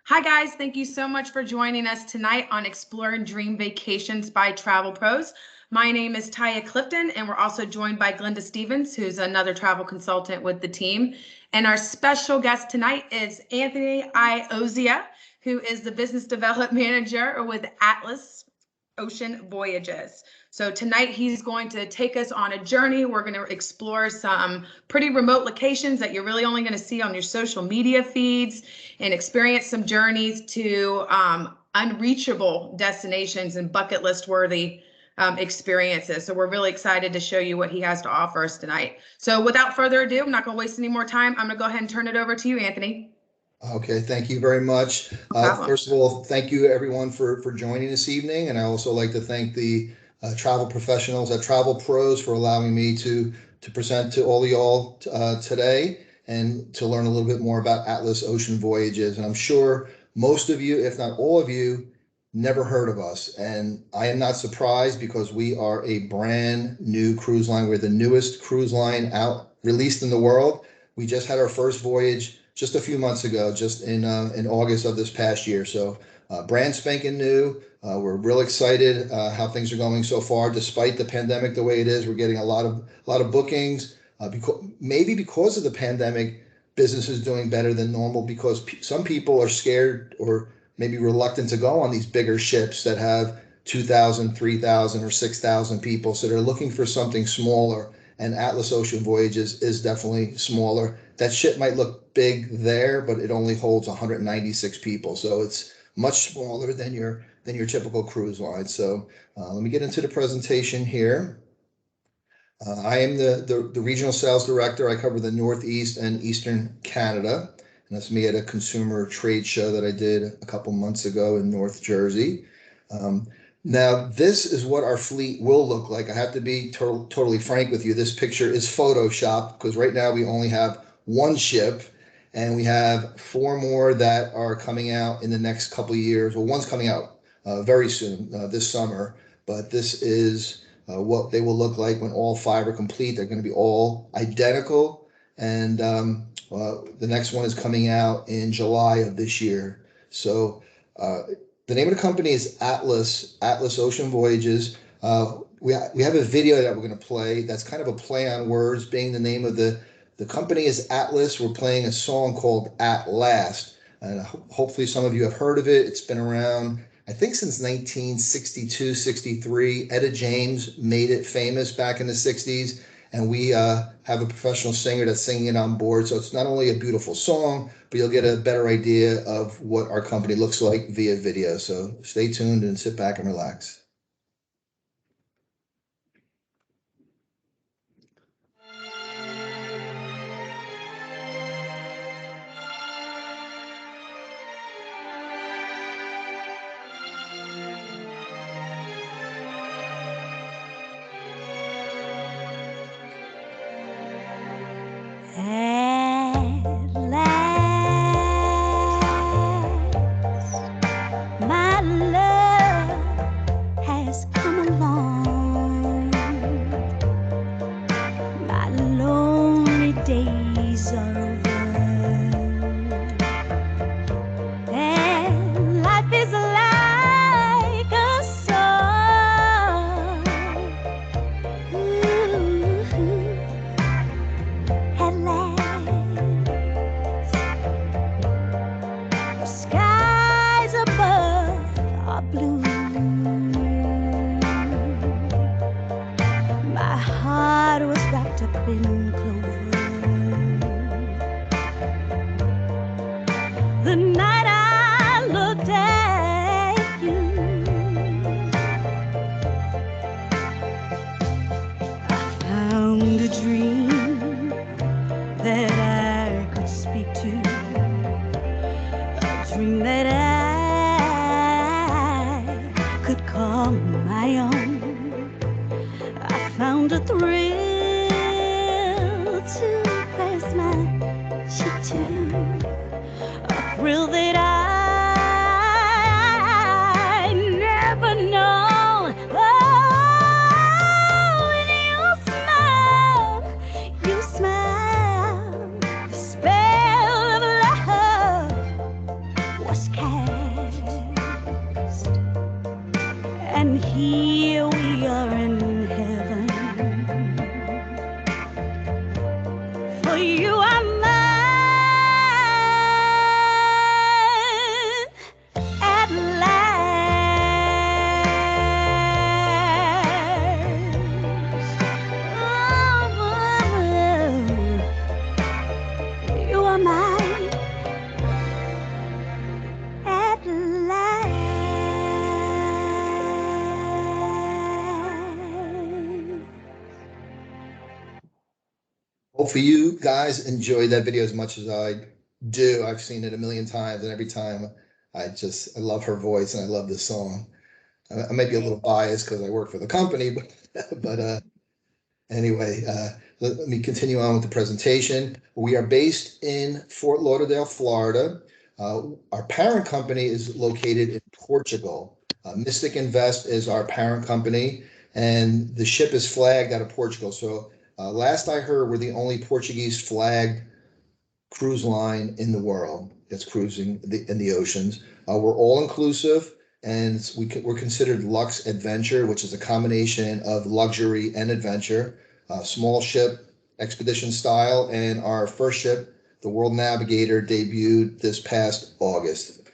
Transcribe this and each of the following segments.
Hi guys, thank you so much for joining us tonight on Explore and Dream Vacations by Travel Pros. My name is Taya Clifton, and we're also joined by Glenda Stevens, who's another travel consultant with the team. And our special guest tonight is Anthony Iozia, who is the Business Development Manager with Atlas Ocean Voyages. So tonight he's going to take us on a journey. We're going to explore some pretty remote locations that you're really only going to see on your social media feeds and experience some journeys to unreachable destinations and bucket list worthy experiences. So we're really excited to show you what he has to offer us tonight. So without further ado, I'm not going to waste any more time. I'm going to go ahead and turn it over to you, Anthony. Okay, thank you very much. First of all, thank you everyone for joining this evening. And I also like to thank the travel professionals at Travel Pros for allowing me to present to all of y'all today and to learn a little bit more about Atlas Ocean Voyages. And I'm sure most of you, if not all of you, never heard of us. And I am not surprised because we are a brand new cruise line. We're the newest cruise line out released in the world. We just had our first voyage just a few months ago, just in August of this past year. So brand spanking new. We're real excited how things are going so far, despite the pandemic the way it is. We're getting a lot of bookings. Maybe because of the pandemic, business is doing better than normal because some people are scared or maybe reluctant to go on these bigger ships that have 2,000, 3,000, or 6,000 people. So they're looking for something smaller. And Atlas Ocean Voyages is definitely smaller. That ship might look big there, but it only holds 196 people. So it's much smaller than your typical cruise line. So let me get into the presentation here. I am the regional sales director. I cover the Northeast and Eastern Canada. And that's me at a consumer trade show that I did a couple months ago in North Jersey. Now, this is what our fleet will look like. I have to be totally frank with you. This picture is Photoshopped because right now we only have one ship and we have 4 more that are coming out in the next couple of years. Well, one's coming out very soon, this summer, but this is what they will look like when all 5 are complete. They're going to be all identical. And the next one is coming out in July of this year. So the name of the company is Atlas Ocean Voyages. We have a video that we're going to play that's kind of a play on words, being the name of the company is Atlas. We're playing a song called At Last. And hopefully some of you have heard of it. It's been around, I think, since 1962, 63. Etta James made it famous back in the 60s. And we have a professional singer that's singing it on board. So it's not only a beautiful song, but you'll get a better idea of what our company looks like via video. So stay tuned and sit back and relax. Was you are mine at last. Oh, you are mine at last. Hopefully you guys enjoyed that video as much as I do. I've seen it a million times, and every time I love her voice and I love this song. I might be a little biased because I work for the company, but anyway, let me continue on with the presentation. We are based in Fort Lauderdale, Florida. Our parent company is located in Portugal. Mystic Invest is our parent company, and the ship is flagged out of Portugal. So last I heard, we're the only Portuguese flagged cruise line in the world that's cruising in the oceans. We're all inclusive, and we're considered luxe-adventure, which is a combination of luxury and adventure. Small ship, expedition style, and our first ship, the World Navigator, debuted this past August.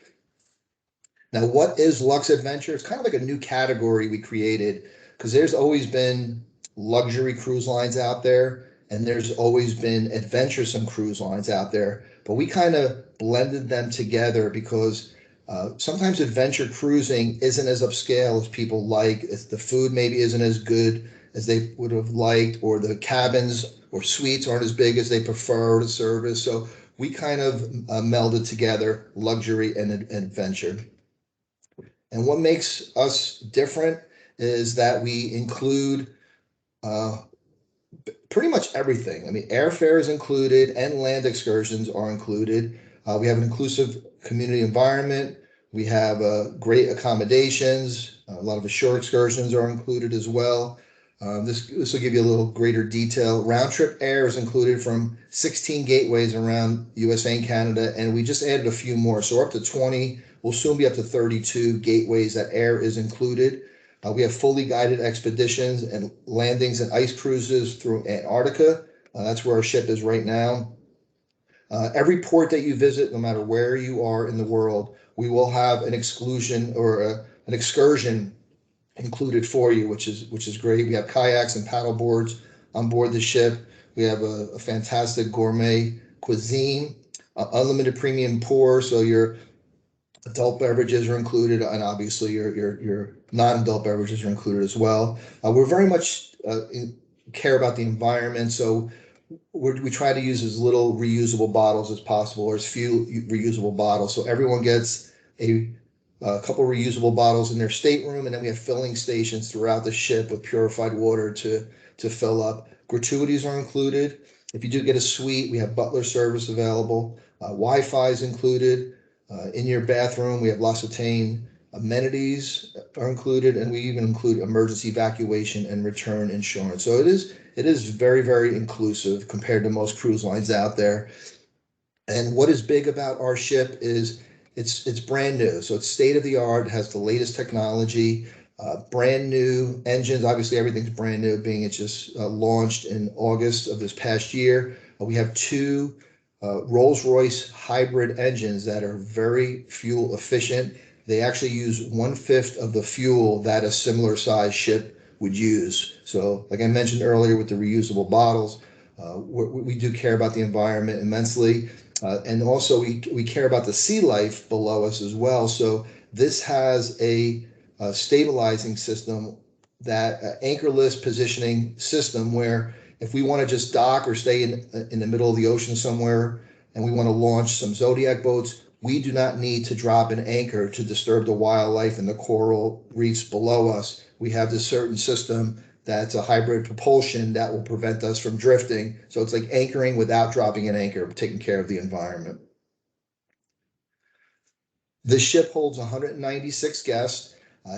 Now, what is luxe-adventure? It's kind of like a new category we created, because there's always been luxury cruise lines out there, and there's always been adventuresome cruise lines out there, but we kind of blended them together because sometimes adventure cruising isn't as upscale as people like. The food maybe isn't as good as they would have liked, or the cabins or suites aren't as big as they prefer, the service. So we kind of melded together luxury and adventure. And what makes us different is that we include pretty much everything. I mean, airfare is included and land excursions are included. We have an inclusive community environment. We have great accommodations. A lot of ashore excursions are included as well. This will give you a little greater detail. Round trip air is included from 16 gateways around USA and Canada, and we just added a few more. So we're up to 20. We'll soon be up to 32 gateways that air is included. We have fully guided expeditions and landings and ice cruises through Antarctica. That's where our ship is right now. Every port that you visit, no matter where you are in the world, we will have an exclusion or an excursion included for you, which is great. We have kayaks and paddle boards on board the ship. We have a fantastic gourmet cuisine, unlimited premium pour, so your adult beverages are included, and obviously your non-adult beverages are included as well. We're very much care about the environment, so we try to use as little reusable bottles as possible, or as few reusable bottles. So everyone gets a couple reusable bottles in their stateroom, and then we have filling stations throughout the ship with purified water to fill up. Gratuities are included. If you do get a suite, we have butler service available. Wi-Fi is included. In your bathroom, we have L'Occitane amenities are included, and we even include emergency evacuation and return insurance. So it is very, very inclusive compared to most cruise lines out there. And what is big about our ship is it's brand new. So it's state of the art, has the latest technology, brand new engines. Obviously, everything's brand new, being it's just launched in August of this past year. We have two Rolls-Royce hybrid engines that are very fuel efficient. They actually use 1/5 of the fuel that a similar size ship would use. So like I mentioned earlier with the reusable bottles, we do care about the environment immensely. And also we care about the sea life below us as well. So this has a stabilizing system, that anchorless positioning system, where if we want to just dock or stay in the middle of the ocean somewhere and we want to launch some Zodiac boats, we do not need to drop an anchor to disturb the wildlife and the coral reefs below us. We have this certain system that's a hybrid propulsion that will prevent us from drifting. So it's like anchoring without dropping an anchor, taking care of the environment. This ship holds 196 guests.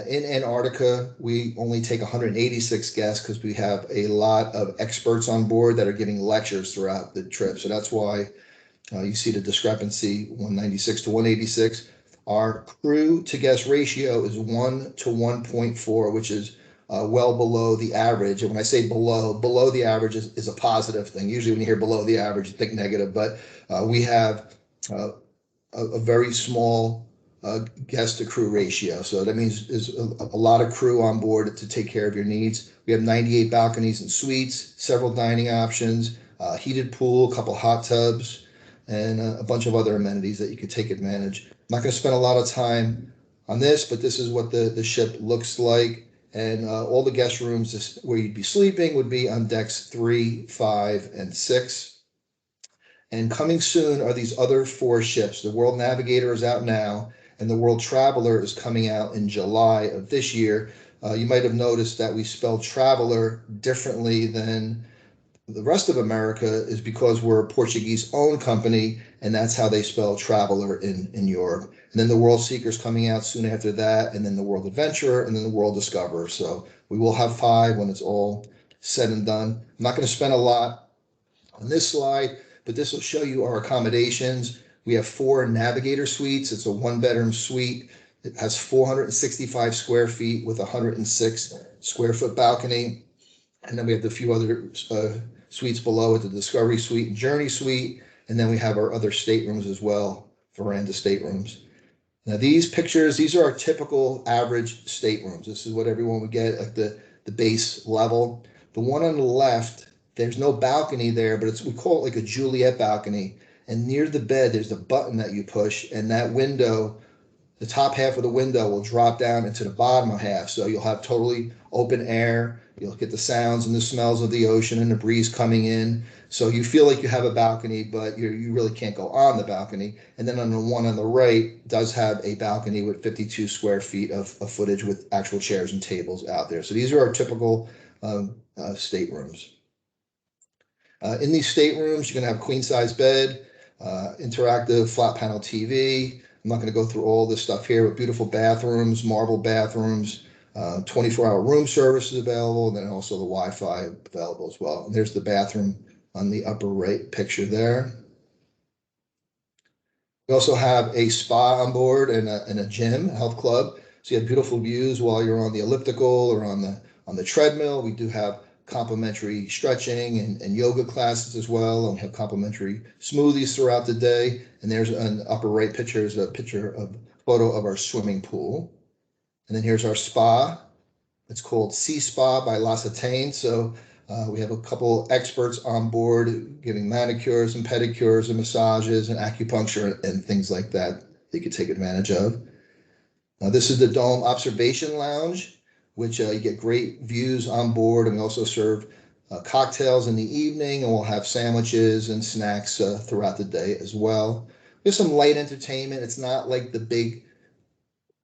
In Antarctica, we only take 186 guests because we have a lot of experts on board that are giving lectures throughout the trip. So that's why you see the discrepancy, 196 to 186. Our crew to guest ratio is 1 to 1.4, which is well below the average. And when I say below the average is a positive thing. Usually when you hear below the average, you think negative, but we have a very small guest to crew ratio. So that means there's a lot of crew on board to take care of your needs. We have 98 balconies and suites, several dining options, heated pool, a couple hot tubs, and a bunch of other amenities that you could take advantage. I'm not going to spend a lot of time on this, but this is what the ship looks like. And all the guest rooms where you'd be sleeping would be on decks 3, 5, and 6. And coming soon are these other 4 ships. The World Navigator is out now, and the World Traveler is coming out in July of this year. You might have noticed that we spelled Traveler differently than the rest of America, is because we're a Portuguese-owned company, and that's how they spell Traveler in Europe. And then the World Seeker is coming out soon after that, and then the World Adventurer, and then the World Discoverer. So we will have 5 when it's all said and done. I'm not going to spend a lot on this slide, but this will show you our accommodations. We have 4 Navigator suites. It's a 1-bedroom suite. It has 465 square feet with a 106 square foot balcony. And then we have a few other suites below it, the Discovery Suite and Journey Suite. And then we have our other staterooms as well, veranda staterooms. Now these pictures, these are our typical average staterooms. This is what everyone would get at the base level. The one on the left, there's no balcony there, but we call it like a Juliet balcony. And near the bed, there's a button that you push, and that window, the top half of the window will drop down into the bottom half. So you'll have totally open air. You'll get the sounds and the smells of the ocean and the breeze coming in. So you feel like you have a balcony, but you really can't go on the balcony. And then on the one on the right does have a balcony with 52 square feet of footage with actual chairs and tables out there. So these are our typical staterooms. In these staterooms, you're going to have queen size bed, interactive flat panel TV. I'm not going to go through all this stuff here, but beautiful bathrooms, marble bathrooms, 24-hour room service is available, and then also the Wi-Fi available as well. And there's the bathroom on the upper right picture there. We also have a spa on board and a gym, health club. So you have beautiful views while you're on the elliptical or on the treadmill. We do have complimentary stretching and yoga classes as well, and we have complimentary smoothies throughout the day. And there's an upper right picture is a photo of our swimming pool. And then here's our spa. It's called Sea Spa by L'Occitane. So we have a couple experts on board giving manicures and pedicures and massages and acupuncture and things like that you could take advantage of. This is the Dome Observation Lounge, which you get great views on board, and we also serve cocktails in the evening, and we'll have sandwiches and snacks throughout the day as well. There's some light entertainment. It's not like the big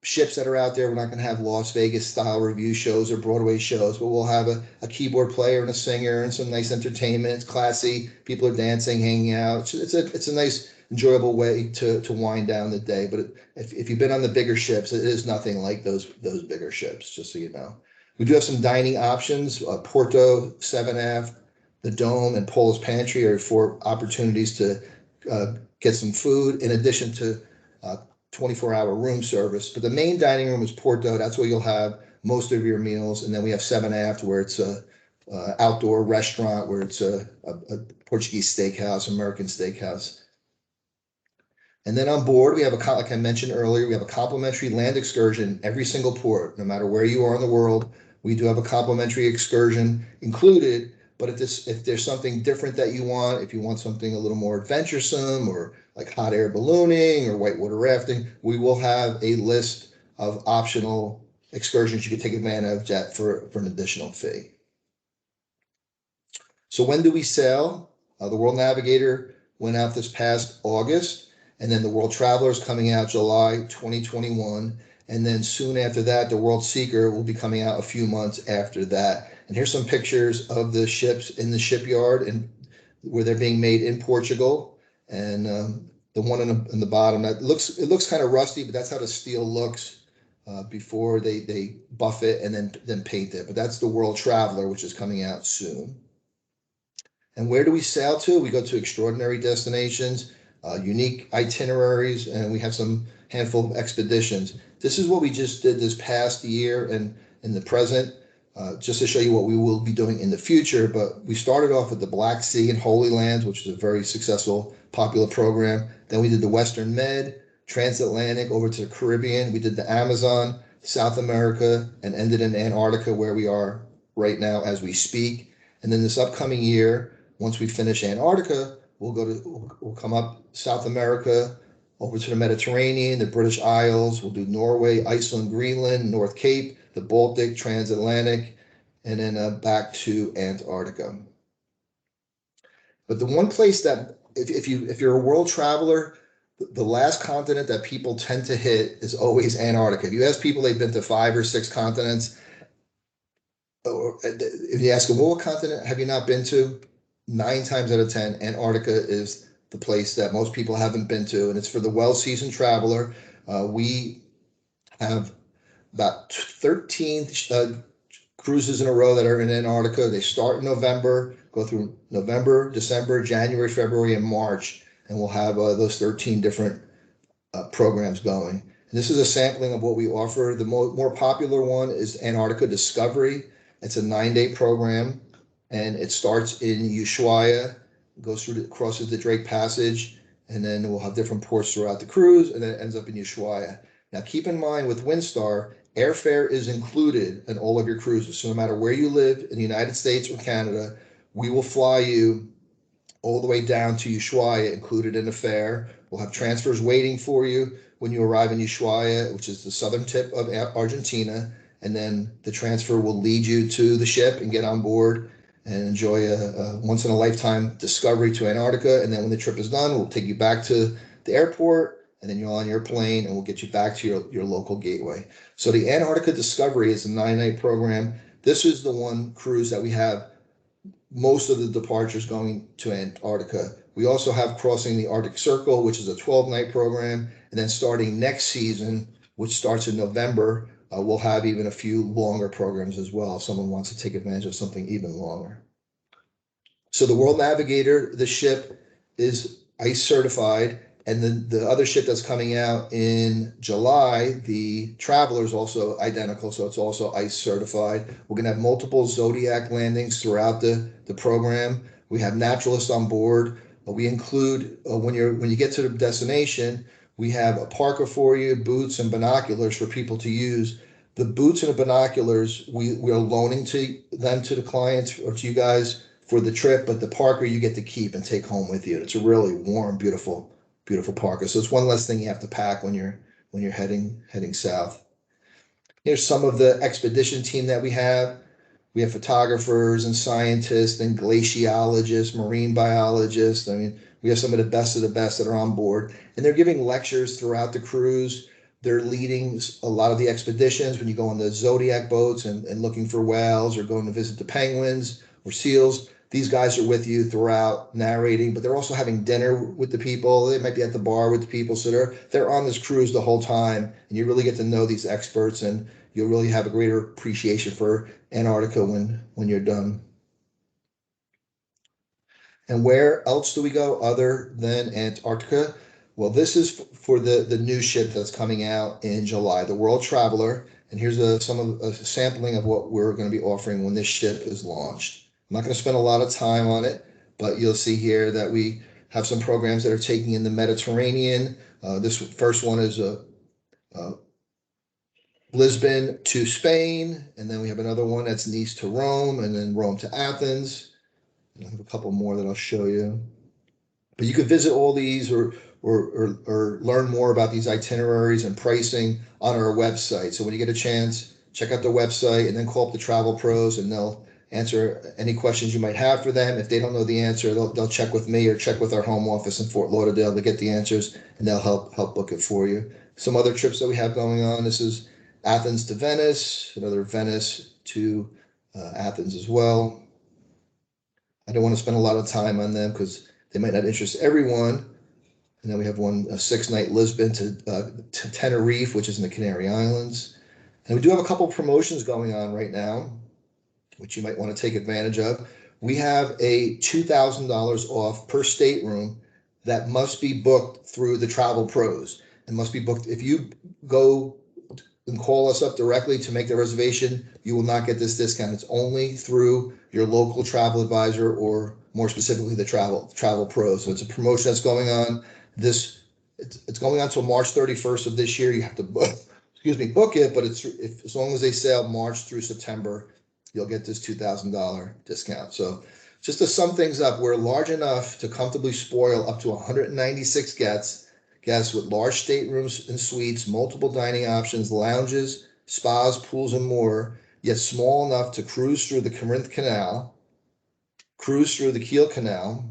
ships that are out there. We're not going to have Las Vegas style review shows or Broadway shows, but we'll have a keyboard player and a singer and some nice entertainment. It's classy. People are dancing, hanging out. It's a nice, enjoyable way to wind down the day. But if you've been on the bigger ships, it is nothing like those bigger ships, just so you know. We do have some dining options. Porto, 7 Ave, the Dome, and Paul's Pantry are 4 opportunities to get some food in addition to 24-hour room service. But the main dining room is Porto. That's where you'll have most of your meals. And then we have 7 Ave, where it's a outdoor restaurant, where it's a Portuguese steakhouse, American steakhouse. And then on board, we have like I mentioned earlier, we have a complimentary land excursion every single port, no matter where you are in the world. We do have a complimentary excursion included. But if there's something different that you want, if you want something a little more adventuresome or like hot air ballooning or whitewater rafting, we will have a list of optional excursions you can take advantage of for an additional fee. So when do we sail? The World Navigator went out this past August, and then the World Traveler is coming out July 2021. And then soon after that, the World Seeker will be coming out a few months after that. And here's some pictures of the ships in the shipyard and where they're being made in Portugal. And the one in the bottom, it looks kind of rusty, but that's how the steel looks before they buff it and then paint it. But that's the World Traveler, which is coming out soon. And where do we sail to? We go to extraordinary destinations, unique itineraries, and we have some handful of expeditions. This is what we just did this past year and in the present. just to show you what we will be doing in the future. But we started off with the Black Sea and Holy Lands, which is a very successful, popular program. Then we did the Western Med, transatlantic over to the Caribbean. We did the Amazon, South America, and ended in Antarctica, where we are right now as we speak. And then this upcoming year, once we finish Antarctica, we'll come up South America, over to the Mediterranean, the British Isles. We'll do Norway, Iceland, Greenland, North Cape, the Baltic, transatlantic, and then back to Antarctica. But the one place that, if you're a world traveler, the last continent that people tend to hit is always Antarctica. If you ask people, they've been to 5 or 6 continents, or if you ask them, well, what continent have you not been to? 9 times out of 10, Antarctica is the place that most people haven't been to, and it's for the well-seasoned traveler. We have about 13 cruises in a row that are in Antarctica. They start in November, go through November, December, January, February, and March, and we'll have those 13 different programs going. And this is a sampling of what we offer. The more popular one is Antarctica Discovery. It's a 9-day program, and it starts in Ushuaia, goes through, crosses the Drake Passage, and then we'll have different ports throughout the cruise, and then it ends up in Ushuaia. Now, keep in mind with Windstar, airfare is included in all of your cruises. So no matter where you live in the United States or Canada, we will fly you all the way down to Ushuaia, included in the fare. We'll have transfers waiting for you when you arrive in Ushuaia, which is the southern tip of Argentina, and then the transfer will lead you to the ship and get on board and enjoy a once-in-a-lifetime discovery to Antarctica. And then when the trip is done, we'll take you back to the airport, and then you're on your plane, and we'll get you back to your local gateway. So the Antarctica Discovery is a 9-night program. This is the one cruise that we have most of the departures going to Antarctica. We also have Crossing the Arctic Circle, which is a 12-night program. And then starting next season, which starts in November, we'll have even a few longer programs as well if someone wants to take advantage of something even longer. So the World Navigator, the ship, is ICE certified, and the other ship that's coming out in July, the Traveler, is also identical, so it's also ICE certified. We're going to have multiple Zodiac landings throughout the program. We have naturalists on board. We include, when you get to the destination, we have a parka for you, boots and binoculars for people to use. The boots and the binoculars, we are loaning to the clients or to you guys for the trip, but the parka you get to keep and take home with you. It's a really warm, beautiful parka. So it's one less thing you have to pack when you're heading south. Here's some of the expedition team that we have. We have photographers and scientists and glaciologists, marine biologists. I mean, we have some of the best that are on board, and they're giving lectures throughout the cruise. They're leading a lot of the expeditions when you go on the Zodiac boats and looking for whales or going to visit the penguins or seals. These guys are with you throughout narrating, but they're also having dinner with the people. They might be at the bar with the people. So they're on this cruise the whole time, and you really get to know these experts, and you'll really have a greater appreciation for Antarctica when you're done. And where else do we go other than Antarctica? Well, this is for the new ship that's coming out in July, the World Traveler. And here's a sampling of what we're going to be offering when this ship is launched. I'm not going to spend a lot of time on it, but you'll see here that we have some programs that are taking in the Mediterranean. This first one is Lisbon to Spain, and then we have another one that's Nice to Rome, and then Rome to Athens. And I have a couple more that I'll show you. But you can visit all these or learn more about these itineraries and pricing on our website. So when you get a chance, check out the website and then call up the travel pros, and they'll answer any questions you might have for them. If they don't know the answer, they'll check with me or check with our home office in Fort Lauderdale to get the answers, and they'll help book it for you. Some other trips that we have going on. This is Athens to Venice, another Venice to Athens as well. I don't want to spend a lot of time on them because they might not interest everyone. And then we have one, a 6-night Lisbon to Tenerife, which is in the Canary Islands. And we do have a couple of promotions going on right now, which you might want to take advantage of. We have a $2,000 off per stateroom that must be booked through the Travel Pros and must be booked. If you go and call us up directly to make the reservation, you will not get this discount. It's only through your local travel advisor, or more specifically the travel pros. So it's a promotion that's going on it's going on until March 31st of this year. You have to book it, but as long as they sell March through September, you'll get this $2,000 discount. So just to sum things up, we're large enough to comfortably spoil up to 196 guests with large staterooms and suites, multiple dining options, lounges, spas, pools, and more, yet small enough to cruise through the Corinth Canal, cruise through the Kiel Canal,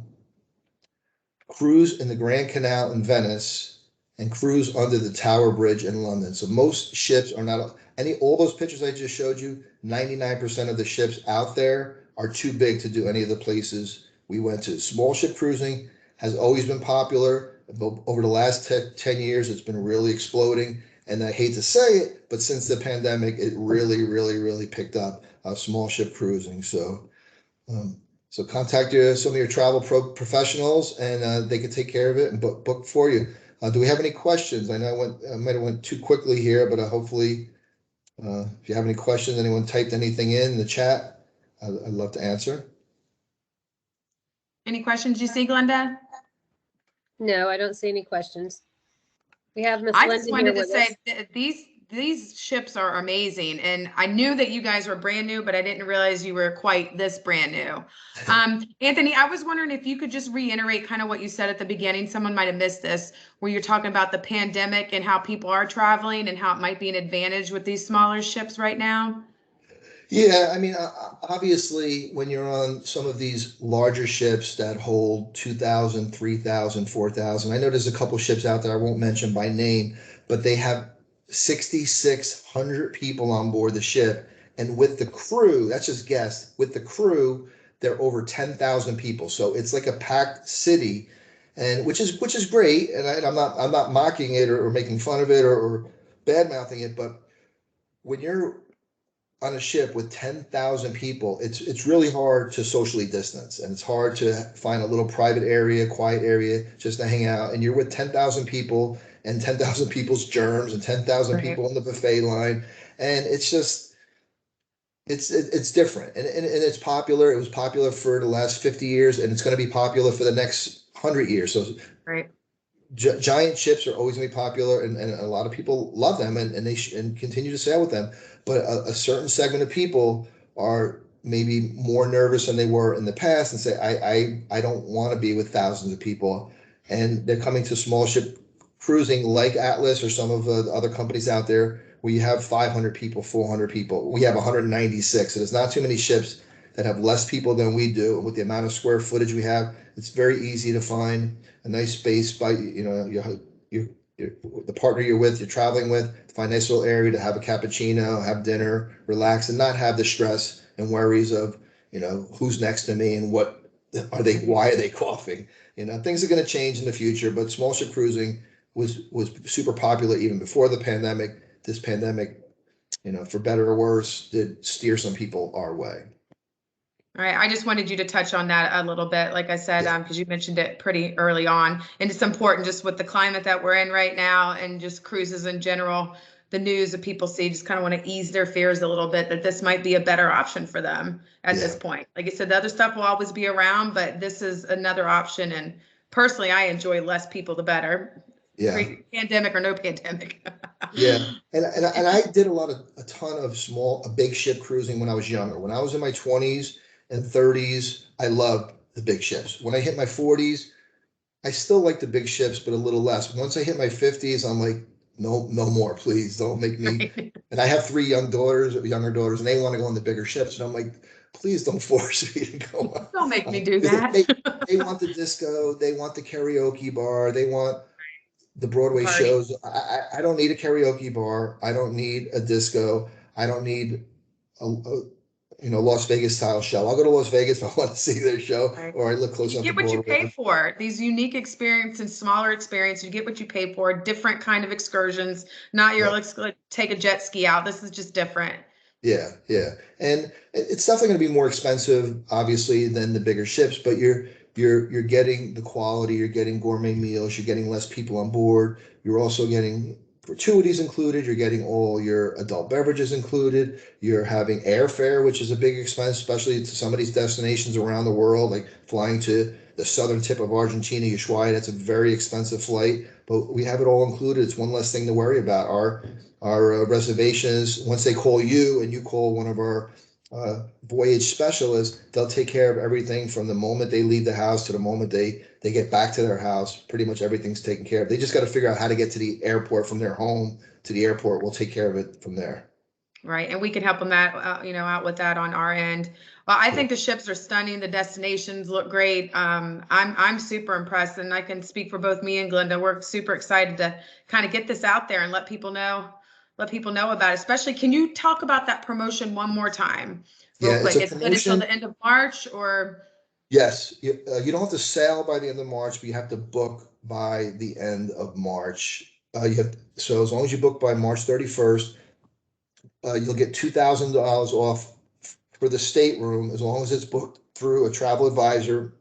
cruise in the Grand Canal in Venice, and cruise under the Tower Bridge in London. So most ships are not all those pictures I just showed you, 99% of the ships out there are too big to do any of the places we went to. Small ship cruising has always been popular. Over the last 10 years, it's been really exploding. And I hate to say it, but since the pandemic, it really, really, really picked up small ship cruising. So contact some of your travel professionals, and they can take care of it and book for you. Do we have any questions? I know I might have went too quickly here, but hopefully, if you have any questions, anyone typed anything in the chat, I'd love to answer. Any questions you see, Glenda? No, I don't see any questions. We have Miss I Linda just wanted here to with say us. that these ships are amazing, and I knew that you guys were brand new, but I didn't realize you were quite this brand new. Anthony, I was wondering if you could just reiterate kind of what you said at the beginning. Someone might have missed this, where you're talking about the pandemic and how people are traveling and how it might be an advantage with these smaller ships right now. Yeah, I mean, obviously, when you're on some of these larger ships that hold 2,000, 3,000, 4,000, I know there's a couple ships out there I won't mention by name, but they have 6,600 people on board the ship. And with the crew, that's just guests, with the crew, they're over 10,000 people. So it's like a packed city, and which is great. And I'm not mocking it or making fun of it or bad mouthing it, but when you're on a ship with 10,000 people, it's really hard to socially distance, and it's hard to find a little private area, quiet area just to hang out. And you're with 10,000 people and 10,000 people's germs and 10,000 Right. people in the buffet line. And it's just, it's different. And it's popular. It was popular for the last 50 years, and it's going to be popular for the next 100 years. So Right. giant ships are always going to be popular, and a lot of people love them, and they continue to sail with them. But a certain segment of people are maybe more nervous than they were in the past, and say, I don't want to be with thousands of people, and they're coming to small ship cruising like Atlas or some of the other companies out there where you have 500 people, 400 people. We have 196, so there's not too many ships that have less people than we do. With the amount of square footage we have, it's very easy to find a nice space by the partner you're with, you're traveling with, to find a nice little area to have a cappuccino, have dinner, relax, and not have the stress and worries of, who's next to me and why are they coughing? Things are going to change in the future, but small ship cruising was super popular even before the pandemic. This pandemic, for better or worse, did steer some people our way. All right, I just wanted you to touch on that a little bit, like I said, because you mentioned it pretty early on, and it's important just with the climate that we're in right now and just cruises in general. The news that people see, just kind of want to ease their fears a little bit that this might be a better option for them at this point. Like I said, the other stuff will always be around, but this is another option. And personally, I enjoy less people, the better. Yeah. Pandemic or no pandemic. Yeah. And I did a ton of big ship cruising when I was younger. When I was in my 20s and 30s, I loved the big ships. When I hit my 40s, I still like the big ships, but a little less. Once I hit my 50s, I'm like, no more, please don't make me. And I have 3 younger daughters, and they want to go on the bigger ships. And I'm like, please don't force me to go on. Don't make me do that. They want the disco. They want the karaoke bar. They want the Broadway shows. I don't need a karaoke bar. I don't need a disco. I don't need a Las Vegas style show. I'll go to Las Vegas if I want to see their show, or I live close enough to Broadway. You get what you pay for. These unique experiences, smaller experience, you get what you pay for. Different kind of excursions. Not your let's take a jet ski out. This is just different. Yeah, and it's definitely going to be more expensive, obviously, than the bigger ships. But you're getting the quality. You're getting gourmet meals. You're getting less people on board. You're also getting gratuities included. You're getting all your adult beverages included. You're having airfare, which is a big expense, especially to some of these destinations around the world, like flying to the southern tip of Argentina, Ushuaia. That's a very expensive flight, but we have it all included. It's one less thing to worry about. Our reservations, once they call you and you call one of our Voyage specialists, they'll take care of everything from the moment they leave the house to the moment they get back to their house. Pretty much everything's taken care of. They just got to figure out how to get to the airport from their home to the airport. We'll take care of it from there. Right, and we can help them out with that on our end. Well, I think the ships are stunning. The destinations look great. I'm super impressed, and I can speak for both me and Glenda. We're super excited to kind of get this out there and let people know about it. Especially, can you talk about that promotion one more time, real quick? Is it good until the end of March, or? Yes, you don't have to sail by the end of March, but you have to book by the end of March. So as long as you book by March 31st, you'll get $2,000 off for the stateroom as long as it's booked through a travel advisor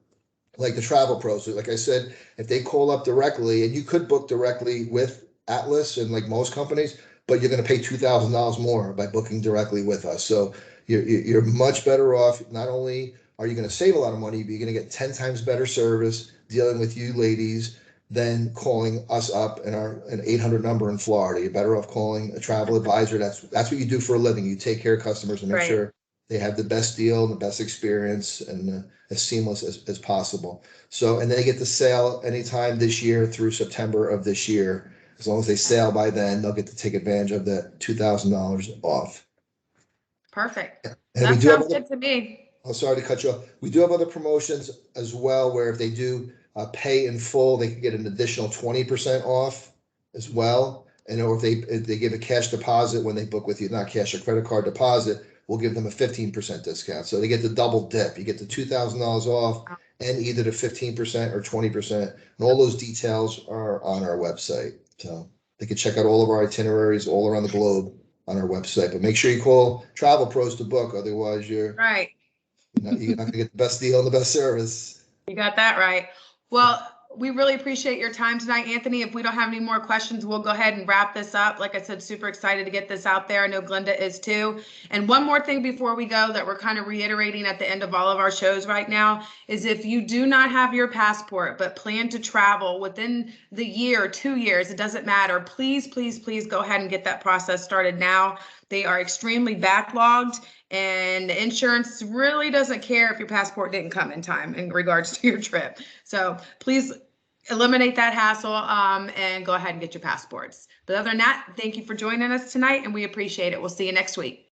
like the Travel Pros. So like I said, if they call up directly, and you could book directly with Atlas and like most companies, but you're going to pay $2,000 more by booking directly with us. So you're much better off. Not only are you going to save a lot of money, but you're going to get 10 times better service dealing with you ladies than calling us up in an 800 number in Florida. You're better off calling a travel advisor. That's what you do for a living. You take care of customers and make sure they have the best deal and the best experience and as seamless as possible. So, and they get to sail anytime this year through September of this year. As long as they sail by then, they'll get to take advantage of that $2,000 off. Perfect. And that sounds good to me. I'm sorry to cut you off. We do have other promotions as well, where if they do pay in full, they can get an additional 20% off as well. And or if they give a cash deposit when they book with you, not cash, a credit card deposit, we'll give them a 15% discount. So they get the double dip. You get the $2,000 off and either the 15% or 20%. And all those details are on our website. So they can check out all of our itineraries all around the globe on our website. But make sure you call Travel Pros to book. Otherwise, you're not going to get the best deal and the best service. You got that right. Well, we really appreciate your time tonight, Anthony. If we don't have any more questions, we'll go ahead and wrap this up. Like I said, super excited to get this out there. I know Glenda is too. And one more thing before we go that we're kind of reiterating at the end of all of our shows right now is if you do not have your passport but plan to travel within the year, 2 years, it doesn't matter. Please, please, please go ahead and get that process started now. They are extremely backlogged, and insurance really doesn't care if your passport didn't come in time in regards to your trip. So please eliminate that hassle and go ahead and get your passports. But other than that, thank you for joining us tonight, and we appreciate it. We'll see you next week.